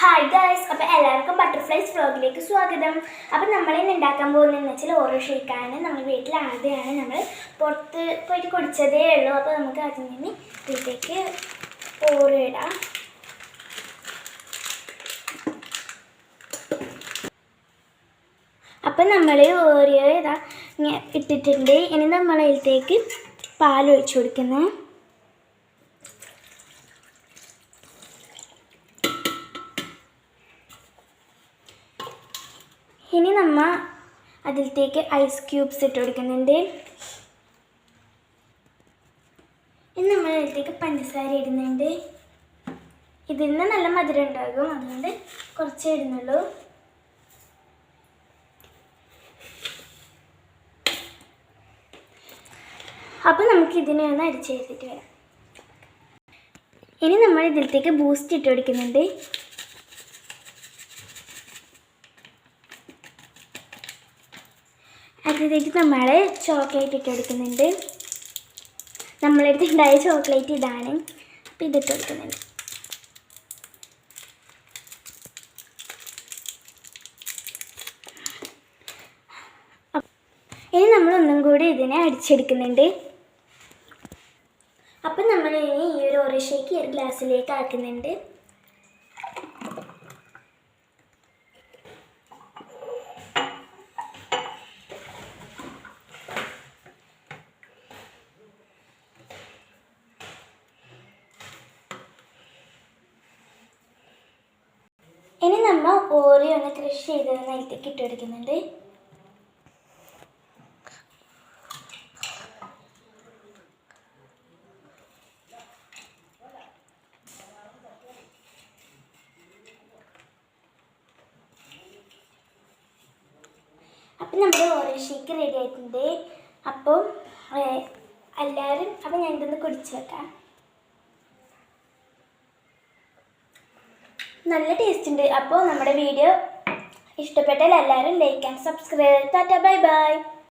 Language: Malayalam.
ഹായ് ഗായ്സ്, അപ്പോൾ എല്ലാവർക്കും ബട്ടർഫ്ലൈസ് വ്ളോഗിലേക്ക് സ്വാഗതം. അപ്പോൾ നമ്മളിന്ന് ഉണ്ടാക്കാൻ പോകുന്നതെന്ന് വെച്ചാൽ ഓരോ ഷേക്കാണ്. നമ്മൾ വീട്ടിലാദ്യമാണ് നമ്മൾ പുറത്ത് പോയിട്ട് കുടിച്ചതേ ഉള്ളൂ. അപ്പോൾ നമുക്ക് അതിൽ നിന്ന് വീട്ടിലേക്ക് ഓരോ ഇടാം. അപ്പം നമ്മൾ ഓരോ ഇട്ടിട്ടുണ്ട്. ഇനി നമ്മൾ അതിലേക്ക് പാൽ ഒഴിച്ചു കൊടുക്കുന്നത്. ഇനി നമ്മൾ അതിലേക്ക് ഐസ് ക്യൂബ്സ് ഇട്ട് കൊടുക്കുന്നുണ്ട്. ഇനി നമ്മൾ അതിലേക്ക് പഞ്ചസാര ഇടുന്നുണ്ട്. ഇതിൽ നിന്ന് നല്ല മധുരം ഉണ്ടാകും, അതുകൊണ്ട് കുറച്ചേ ഇടുന്നുള്ളൂ. അപ്പോൾ നമുക്ക് ഇതിനെ ഒന്ന് അടിച്ചെടുത്തിട്ട് വരാം. ഇനി നമ്മൾ ഇതിലേക്ക് ബൂസ്റ്റ് ഇട്ട് കൊടുക്കുന്നുണ്ട്. അതിലേക്ക് നമ്മൾ ചോക്ലേറ്റ് ഇട്ട് കൊടുക്കുന്നുണ്ട്. നമ്മളടുത്ത് ഉണ്ടായ ചോക്ലേറ്റ് ഇതാണ്. അപ്പോൾ ഇതിട്ട് കൊടുക്കുന്നുണ്ട്. ഇനി നമ്മൾ ഒന്നും കൂടി ഇതിനെ അടിച്ചെടുക്കുന്നുണ്ട്. അപ്പം നമ്മൾ ഇനി ഈ ഒരു ഓറഞ്ച് ഷേക്ക് ഒരു ഗ്ലാസ്സിലേക്ക് ആക്കുന്നുണ്ട്. ഇനി നമ്മൾ ഓറിയോ ഒന്ന് ക്രഷ് ചെയ്ത് അതിലേക്ക് ഇട്ട് കൊടുക്കുന്നുണ്ട്. അപ്പം നമ്മുടെ ഓറഞ്ച് ഷേക്ക് റെഡി ആയിട്ടുണ്ട്. അപ്പോൾ എല്ലാവരും ഞാൻ ഇതൊന്ന് കുടിച്ച് വെക്കാം. നല്ല ടേസ്റ്റ് ഉണ്ട്. അപ്പോൾ നമ്മുടെ വീഡിയോ ഇഷ്ടപ്പെട്ടാൽ എല്ലാവരും like and subscribe. Tata, bye bye.